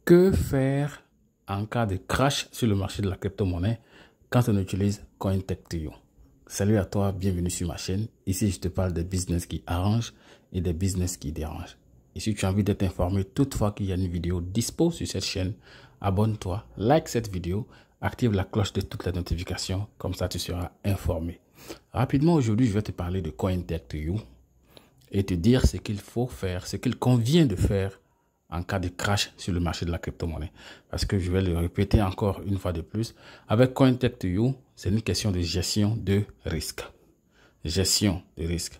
Que faire en cas de crash sur le marché de la crypto-monnaie quand on utilise CoinTech2You? Salut à toi, bienvenue sur ma chaîne. Ici, je te parle des business qui arrangent et des business qui dérangent. Et si tu as envie d'être informé toutefois qu'il y a une vidéo dispo sur cette chaîne, abonne-toi, like cette vidéo, active la cloche de toutes les notifications, comme ça tu seras informé. Rapidement, aujourd'hui, je vais te parler de CoinTech2You et te dire ce qu'il faut faire, ce qu'il convient de faire en cas de crash sur le marché de la crypto-monnaie. Parce que je vais le répéter encore une fois de plus, avec CoinTech2You, c'est une question de gestion de risque. Gestion de risque.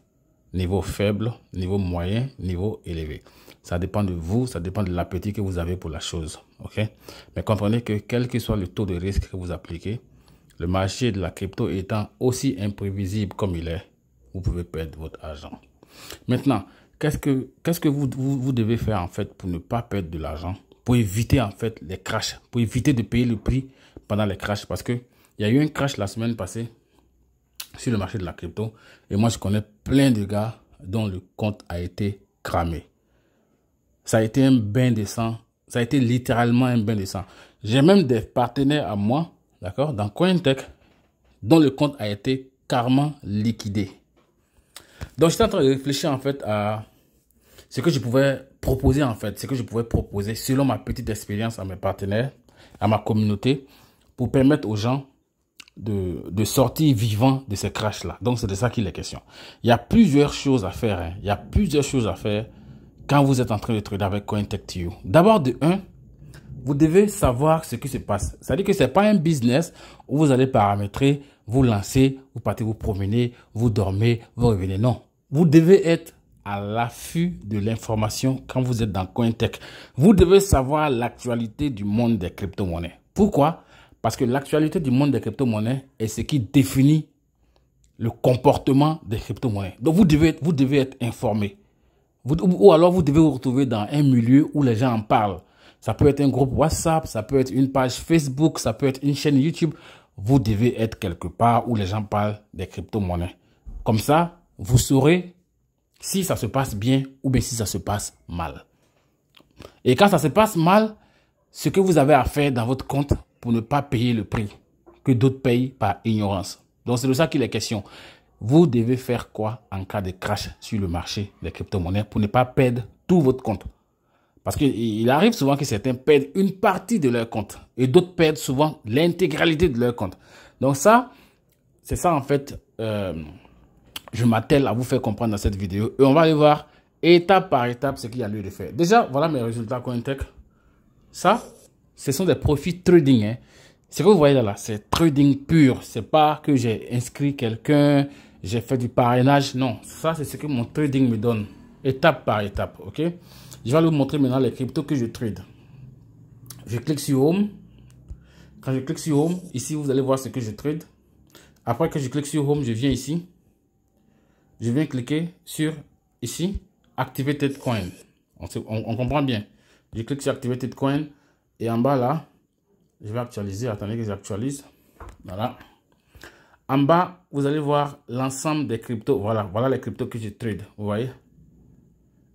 Niveau faible, niveau moyen, niveau élevé. Ça dépend de vous, ça dépend de l'appétit que vous avez pour la chose. Ok? Mais comprenez que quel que soit le taux de risque que vous appliquez, le marché de la crypto étant aussi imprévisible comme il est, vous pouvez perdre votre argent. Maintenant, qu'est-ce que vous devez faire en fait pour ne pas perdre de l'argent, pour éviter en fait les crashs, pour éviter de payer le prix pendant les crashs? Parce que il y a eu un crash la semaine passée sur le marché de la crypto et moi je connais plein de gars dont le compte a été cramé. Ça a été un bain de sang, ça a été littéralement un bain de sang. J'ai même des partenaires à moi, d'accord, dans CoinTech, dont le compte a été carrément liquidé. Donc, j'étais en train de réfléchir en fait à ce que je pouvais proposer en fait, ce que je pouvais proposer selon ma petite expérience à mes partenaires, à ma communauté, pour permettre aux gens de sortir vivants de ces crashs-là. Donc, c'est de ça qu'il est question. Il y a plusieurs choses à faire. Hein. Il y a plusieurs choses à faire quand vous êtes en train de trader avec CoinTech2You. D'abord, de un, vous devez savoir ce qui se passe. C'est-à-dire que ce n'est pas un business où vous allez paramétrer, vous lancez, vous partez vous promener, vous dormez, vous revenez. Non. Vous devez être à l'affût de l'information quand vous êtes dans CoinTech. Vous devez savoir l'actualité du monde des crypto-monnaies. Pourquoi? Parce que l'actualité du monde des crypto-monnaies est ce qui définit le comportement des crypto-monnaies. Donc, vous devez être informé. Ou alors, vous devez vous retrouver dans un milieu où les gens en parlent. Ça peut être un groupe WhatsApp, ça peut être une page Facebook, ça peut être une chaîne YouTube. Vous devez être quelque part où les gens parlent des crypto-monnaies. Comme ça, vous saurez si ça se passe bien ou bien si ça se passe mal. Et quand ça se passe mal, ce que vous avez à faire dans votre compte pour ne pas payer le prix que d'autres payent par ignorance. Donc, c'est de ça qu'il est question. Vous devez faire quoi en cas de crash sur le marché des crypto-monnaies pour ne pas perdre tout votre compte? Parce qu'il arrive souvent que certains perdent une partie de leur compte et d'autres perdent souvent l'intégralité de leur compte. Donc ça, c'est ça en fait, je m'attelle à vous faire comprendre dans cette vidéo. Et on va aller voir étape par étape ce qu'il y a lieu de faire. Déjà, voilà mes résultats CoinTech. Ça, ce sont des profits trading. Hein. Ce que vous voyez là, c'est trading pur. C'est pas que j'ai inscrit quelqu'un, j'ai fait du parrainage. Non, ça c'est ce que mon trading me donne. Étape par étape, ok? Je vais vous montrer maintenant les cryptos que je trade. Je clique sur Home. Quand je clique sur Home, ici, vous allez voir ce que je trade. Après que je clique sur Home, je viens ici. Je viens cliquer sur, ici, Activated Coin. On comprend bien. Je clique sur Activated Coin. Et en bas, là, je vais actualiser. Attendez que j'actualise. Voilà. En bas, vous allez voir l'ensemble des cryptos. Voilà les cryptos que je trade. Vous voyez?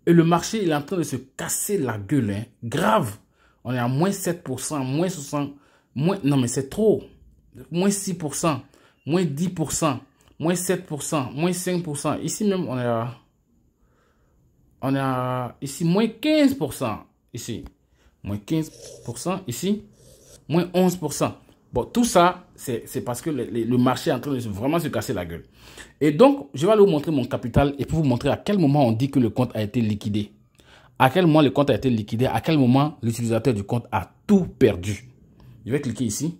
Et le marché, il est en train de se casser la gueule. Hein. Grave. On est à moins 7%, moins 60%. Non, mais c'est trop. Moins 6%, moins 10%, moins 7%, moins 5%. Ici même, on est à ici, moins 15%. Ici, moins 15%. Ici, moins 11%. Bon, tout ça, c'est parce que le marché est en train de vraiment se casser la gueule. Et donc, je vais aller vous montrer mon capital et puis vous montrer à quel moment on dit que le compte a été liquidé. À quel moment le compte a été liquidé, à quel moment l'utilisateur du compte a tout perdu. Je vais cliquer ici.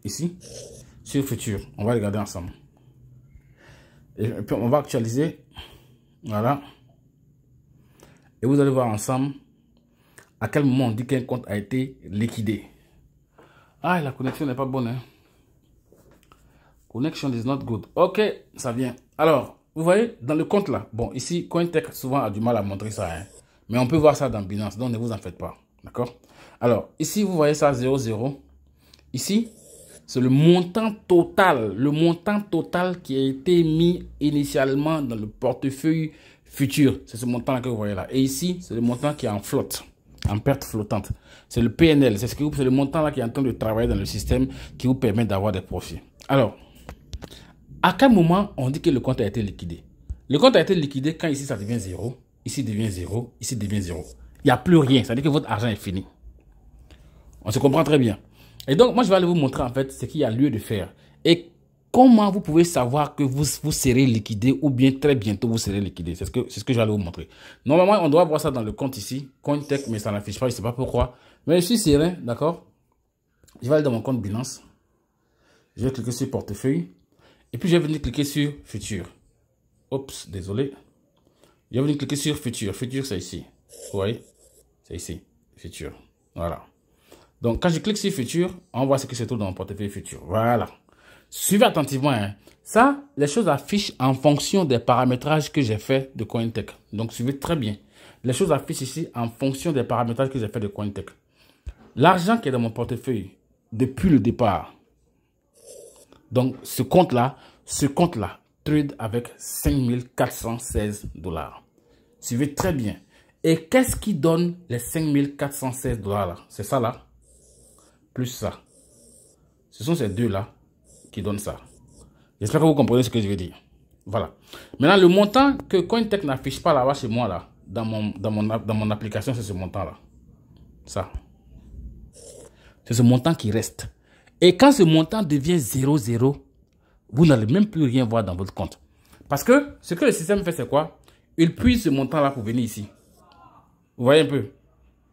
Ici, sur Futur. On va regarder ensemble. Et puis, on va actualiser. Voilà. Et vous allez voir ensemble à quel moment on dit qu'un compte a été liquidé. Ah, la connexion n'est pas bonne. Hein? Connection is not good. Ok, ça vient. Alors, vous voyez, dans le compte là, bon, ici, CoinTech souvent a du mal à montrer ça. Hein? Mais on peut voir ça dans Binance, donc ne vous en faites pas. D'accord? Alors, ici, vous voyez ça, 0,0. Ici, c'est le montant total qui a été mis initialement dans le portefeuille futur. C'est ce montant que vous voyez là. Et ici, c'est le montant qui est en flotte. en perte flottante. C'est le PNL, c'est le montant là qui est en train de travailler dans le système qui vous permet d'avoir des profits. Alors, à quel moment on dit que le compte a été liquidé? Le compte a été liquidé quand ici ça devient 0, ici devient 0, ici devient 0. Il n'y a plus rien, ça veut dire que votre argent est fini. On se comprend très bien. Et donc, moi je vais aller vous montrer en fait ce qu'il y a lieu de faire. Et comment vous pouvez savoir que vous serez liquidé ou bien très bientôt vous serez liquidé. C'est ce que je vais aller vous montrer. Normalement, on doit voir ça dans le compte ici, Cointech, mais ça n'affiche pas, je ne sais pas pourquoi. Mais je suis serein, d'accord? Je vais aller dans mon compte Binance. Je vais cliquer sur portefeuille. Et puis, je vais venir cliquer sur futur. Oups, désolé. Je vais venir cliquer sur futur. Futur, c'est ici. Vous voyez? C'est ici. Futur. Voilà. Donc, quand je clique sur futur, on voit ce qui se trouve dans mon portefeuille futur. Voilà. Suivez attentivement. Hein. Ça, les choses affichent en fonction des paramétrages que j'ai fait de Cointech. Donc, suivez très bien. Les choses affichent ici en fonction des paramétrages que j'ai fait de Cointech. L'argent qui est dans mon portefeuille depuis le départ. Donc, ce compte-là, trade avec 5416 $. Suivez très bien. Et qu'est-ce qui donne les 5416 $ là? C'est ça là, plus ça. Ce sont ces deux-là qui donnent ça. J'espère que vous comprenez ce que je veux dire. Voilà. Maintenant, le montant que Cointech n'affiche pas là-bas chez moi, là, dans mon application, c'est ce montant-là. Ça. C'est ce montant qui reste. Et quand ce montant devient 0,0, vous n'allez même plus rien voir dans votre compte. Parce que ce que le système fait, c'est quoi? Il puise ce montant-là pour venir ici. Vous voyez un peu?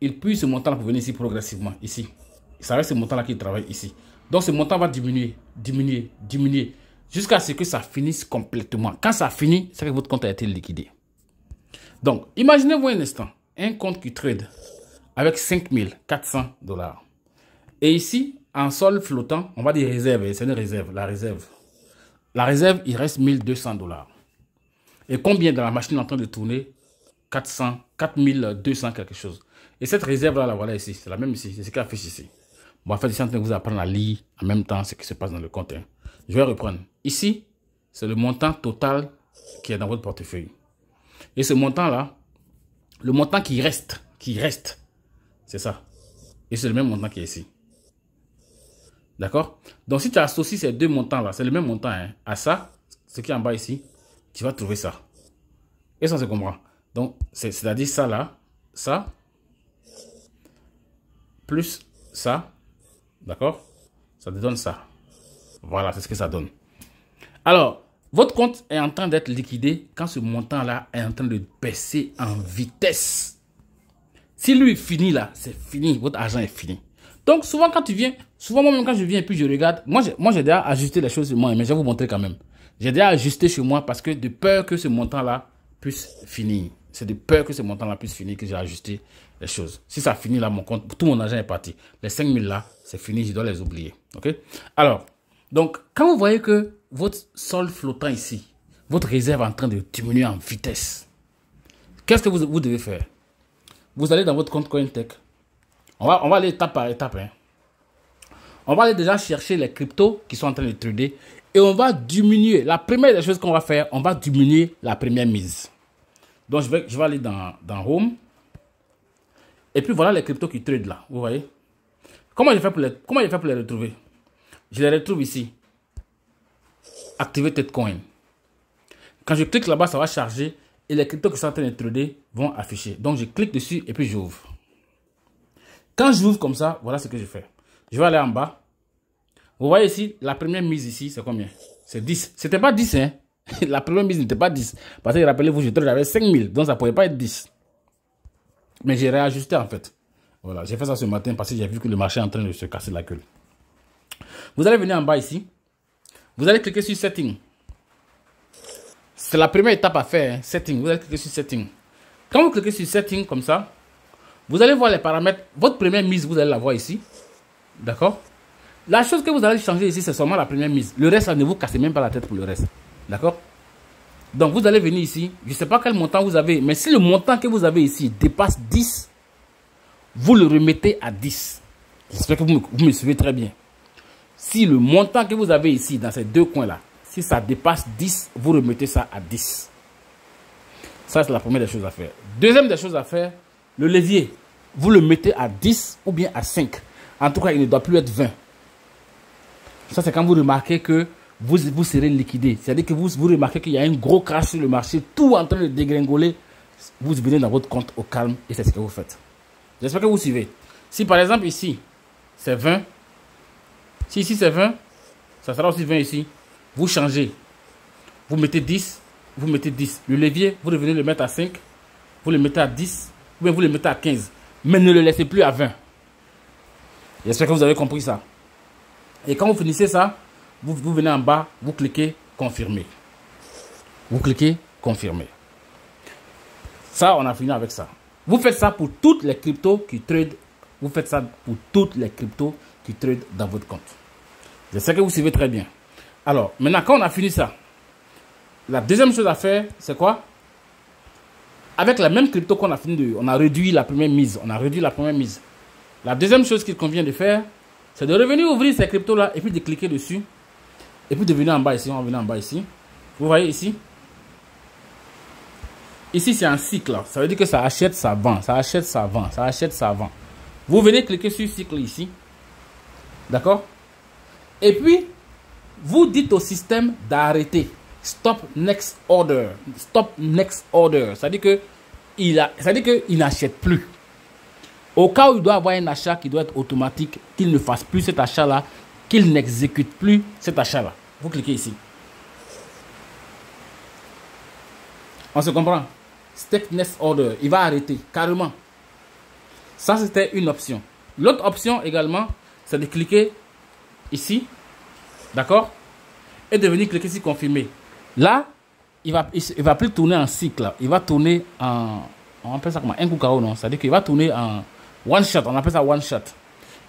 Il puise ce montant-là pour venir ici progressivement. Ici. Ça reste ce montant-là qui travaille ici. Donc ce montant va diminuer, diminuer, diminuer. Jusqu'à ce que ça finisse complètement. Quand ça finit, c'est que votre compte a été liquidé. Donc, imaginez-vous un instant. Un compte qui trade avec 5400 $. Et ici, en sol flottant, on va dire réserve. C'est une réserve, la réserve. La réserve, il reste 1200 $. Et combien dans la machine en train de tourner? 4200 quelque chose. Et cette réserve-là, la voilà ici. C'est la même ici. C'est ce qui affiche ici. Bon, en fait, je suis en train de vous apprendre à lire en même temps ce qui se passe dans le compte. Hein. Je vais reprendre. Ici, c'est le montant total qui est dans votre portefeuille. Et ce montant-là, le montant qui reste, c'est ça. Et c'est le même montant qui est ici. D'accord? Donc, si tu associes ces deux montants-là, c'est le même montant hein, à ça, ce qui est en bas ici, tu vas trouver ça. Et ça, se comprend. Donc, c'est-à-dire ça là, ça, plus ça, d'accord? Ça te donne ça. Voilà, c'est ce que ça donne. Alors, votre compte est en train d'être liquidé quand ce montant-là est en train de baisser en vitesse. Si lui est fini là, c'est fini, votre argent est fini. Donc, souvent quand tu viens, souvent moi-même quand je viens et puis je regarde, moi j'ai déjà ajusté les choses sur moi, mais je vais vous montrer quand même. J'ai déjà ajusté chez moi parce que de peur que ce montant-là puisse finir. C'est de peur que ce montant-là puisse finir que j'ai ajusté les choses. Si ça finit là, mon compte, tout mon argent est parti. Les 5000 là, c'est fini, je dois les oublier. Ok? Alors, donc, quand vous voyez que votre sol flottant ici, votre réserve est en train de diminuer en vitesse, qu'est-ce que vous devez faire? Vous allez dans votre compte Cointech. On va aller étape par étape. Hein. On va aller déjà chercher les cryptos qui sont en train de trader et on va diminuer. La première des choses qu'on va faire, on va diminuer la première mise. Donc, je vais aller dans Home. Et puis, voilà les cryptos qui tradent là. Vous voyez? Comment j'ai fait pour les retrouver? Je les retrouve ici. Activated Coin. Quand je clique là-bas, ça va charger. Et les cryptos qui sont en train de trader vont afficher. Donc, je clique dessus et puis j'ouvre. Quand j'ouvre comme ça, voilà ce que je fais. Je vais aller en bas. Vous voyez ici, la première mise ici, c'est combien? C'est 10. C'était pas 10, hein? La première mise n'était pas 10. Parce que rappelez-vous, je trade avec 5000. Donc, ça ne pouvait pas être 10. Mais j'ai réajusté en fait. Voilà, j'ai fait ça ce matin parce que j'ai vu que le marché est en train de se casser la gueule. Vous allez venir en bas ici. Vous allez cliquer sur Setting. C'est la première étape à faire. Hein, setting. Vous allez cliquer sur Setting. Quand vous cliquez sur Setting comme ça, vous allez voir les paramètres. Votre première mise, vous allez la voir ici. D'accord? La chose que vous allez changer ici, c'est seulement la première mise. Le reste, ne vous cassez même pas la tête pour le reste. D'accord? Donc, vous allez venir ici. Je ne sais pas quel montant vous avez. Mais si le montant que vous avez ici dépasse 10, vous le remettez à 10. J'espère que vous me suivez très bien. Si le montant que vous avez ici, dans ces deux coins-là, si ça dépasse 10, vous remettez ça à 10. Ça, c'est la première des choses à faire. Deuxième des choses à faire, le levier. vous le mettez à 10 ou bien à 5. En tout cas, il ne doit plus être 20. Ça, c'est quand vous remarquez que vous serez liquidé. C'est-à-dire que vous remarquez qu'il y a un gros crash sur le marché, tout en train de dégringoler. Vous venez dans votre compte au calme et c'est ce que vous faites. J'espère que vous suivez. Si par exemple ici, c'est 20. Si ici c'est 20, ça sera aussi 20 ici. Vous changez. Vous mettez 10. Vous mettez 10. Le levier, vous revenez le mettre à 5. Vous le mettez à 10. Ou bien vous le mettez à 15. Mais ne le laissez plus à 20. J'espère que vous avez compris ça. Et quand vous finissez ça, vous venez en bas, vous cliquez confirmer. Vous cliquez confirmer. Ça, on a fini avec ça. Vous faites ça pour toutes les cryptos qui trade. Vous faites ça pour toutes les cryptos qui trade dans votre compte. Je sais que vous suivez très bien. Alors, maintenant, quand on a fini ça, la deuxième chose à faire, c'est quoi? Avec la même crypto qu'on a fini on a réduit la première mise. On a réduit la première mise. La deuxième chose qu'il convient de faire, c'est de revenir ouvrir ces cryptos-là et puis de cliquer dessus. Et puis de venir en bas ici. On va venir en bas ici. Vous voyez ici? Ici, c'est un cycle. Ça veut dire que ça achète, ça vend. Ça achète, ça vend. Ça achète, ça vend. Vous venez cliquer sur cycle ici. D'accord? Et puis, vous dites au système d'arrêter. Stop next order. Stop next order. Ça veut dire qu'il n'achète plus. Au cas où il doit avoir un achat qui doit être automatique, qu'il ne fasse plus cet achat-là, qu'il n'exécute plus cet achat-là. Vous cliquez ici. On se comprend? Step next order. Il va arrêter carrément. Ça, c'était une option. L'autre option également, c'est de cliquer ici. D'accord? Et de venir cliquer sur confirmer. Là, il va plus tourner en cycle. Il va tourner en... On appelle ça comment? Un coup KO, non? C'est-à-dire qu'il va tourner en one shot. On appelle ça one shot.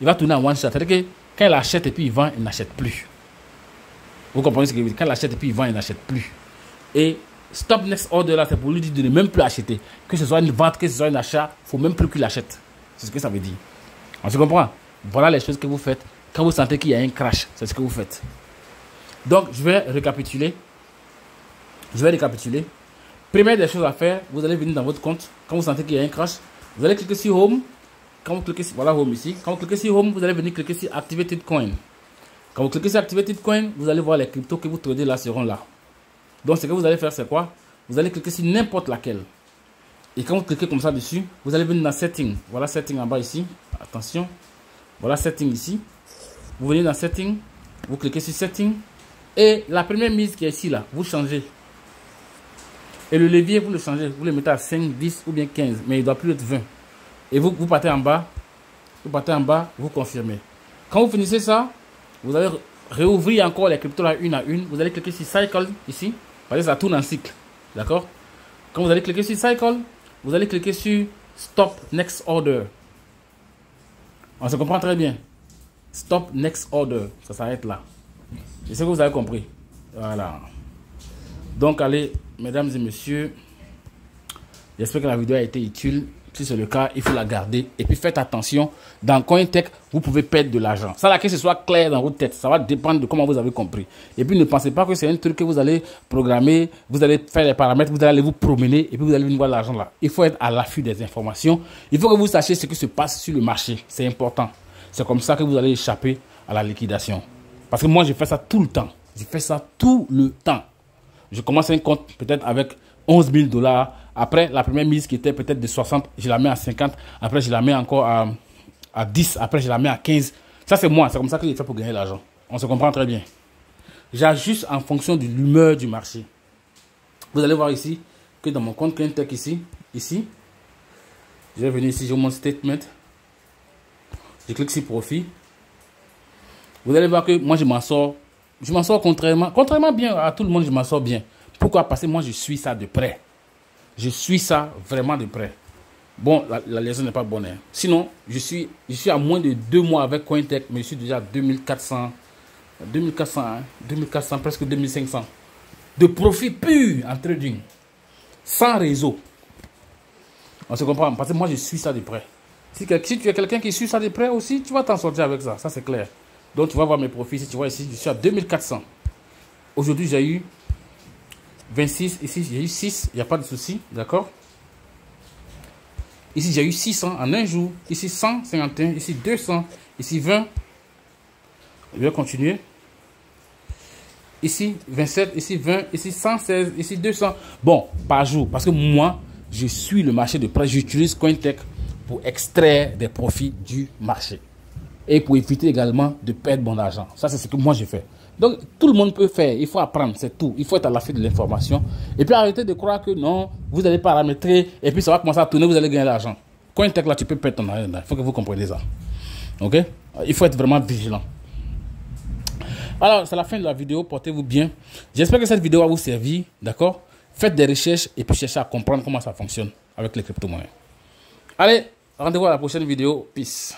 Il va tourner en one shot. C'est-à-dire que quand il achète et puis il vend, il n'achète plus. Vous comprenez ce que je veux dire? Quand il achète et puis il vend, il n'achète plus. Et stop next order là, c'est pour lui dire de ne même plus acheter. Que ce soit une vente, que ce soit un achat, il ne faut même plus qu'il achète. C'est ce que ça veut dire. On se comprend? Voilà les choses que vous faites. Quand vous sentez qu'il y a un crash, c'est ce que vous faites. Donc, je vais récapituler. Première des choses à faire, vous allez venir dans votre compte. Quand vous sentez qu'il y a un crash, vous allez cliquer sur Home. Quand vous cliquez sur, voilà Home ici. Quand vous cliquez sur Home, vous allez venir cliquer sur Activated Coin. Quand vous cliquez sur Activated Coin, vous allez voir les cryptos que vous tradez là seront là. Donc, ce que vous allez faire, c'est quoi? Vous allez cliquer sur n'importe laquelle. Et quand vous cliquez comme ça dessus, vous allez venir dans Setting. Voilà Setting en bas ici. Attention. Voilà Setting ici. Vous venez dans Setting. Vous cliquez sur Setting. Et la première mise qui est ici, là, vous changez. Et le levier, vous le changez. Vous le mettez à 5, 10 ou bien 15. Mais il ne doit plus être 20. Et vous partez en bas. Vous partez en bas, vous confirmez. Quand vous finissez ça, vous allez réouvrir encore les cryptos là une à une. Vous allez cliquer sur Cycle ici. Parce que ça tourne en cycle. D'accord? Quand vous allez cliquer sur Cycle, vous allez cliquer sur Stop Next Order. On se comprend très bien. Stop Next Order. Ça s'arrête là. Je sais que vous avez compris. Voilà. Donc, allez, mesdames et messieurs, j'espère que la vidéo a été utile. Si c'est le cas, il faut la garder. Et puis, faites attention. Dans CoinTech, vous pouvez perdre de l'argent. Ça, là, que ce soit clair dans votre tête. Ça va dépendre de comment vous avez compris. Et puis, ne pensez pas que c'est un truc que vous allez programmer. Vous allez faire les paramètres. Vous allez aller vous promener. Et puis, vous allez venir voir l'argent là. Il faut être à l'affût des informations. Il faut que vous sachiez ce qui se passe sur le marché. C'est important. C'est comme ça que vous allez échapper à la liquidation. Parce que moi, je fais ça tout le temps. Je fais ça tout le temps. Je commence un compte peut-être avec 11 000 $. Après, la première mise qui était peut-être de 60, je la mets à 50. Après, je la mets encore à 10. Après, je la mets à 15. Ça, c'est moi. C'est comme ça que je fais pour gagner l'argent. On se comprend très bien. J'ajuste en fonction de l'humeur du marché. Vous allez voir ici que dans mon compte CoinTech ici, je vais venir ici, j'ai mon statement. Je clique sur profit. Vous allez voir que moi, je m'en sors. Je m'en sors contrairement bien à tout le monde, je m'en sors bien. Pourquoi? Parce que moi, je suis ça de près. Je suis ça vraiment de près. Bon, la liaison n'est pas bonne. Hein. Sinon, je suis à moins de 2 mois avec CoinTech, mais je suis déjà à 2400, presque 2500. De profit pur en trading. Sans réseau. On se comprend? Parce que moi, je suis ça de près. Si tu es quelqu'un qui suit ça de près aussi, tu vas t'en sortir avec ça. Ça, c'est clair. Donc, tu vas voir mes profits. Si tu vois ici, je suis à 2400. Aujourd'hui, j'ai eu 26. Ici, j'ai eu 6. Il n'y a pas de souci. D'accord? Ici, j'ai eu 600 en un jour. Ici, 151. Ici, 200. Ici, 20. Je vais continuer. Ici, 27. Ici, 20. Ici, 116. Ici, 200. Bon, par jour. Parce que moi, je suis le marché de prêt. J'utilise Cointech pour extraire des profits du marché. Et pour éviter également de perdre mon argent. Ça, c'est ce que moi, je fais. Donc, tout le monde peut faire. Il faut apprendre, c'est tout. Il faut être à l'affût de l'information. Et puis, arrêtez de croire que non, vous allez paramétrer et puis ça va commencer à tourner, vous allez gagner de l'argent. Cointech, là, tu peux perdre ton argent. Il faut que vous compreniez ça. OK? Il faut être vraiment vigilant. Alors, c'est la fin de la vidéo. Portez-vous bien. J'espère que cette vidéo va vous servir. D'accord? Faites des recherches et puis cherchez à comprendre comment ça fonctionne avec les crypto-monnaies. Allez, rendez-vous à la prochaine vidéo. Peace.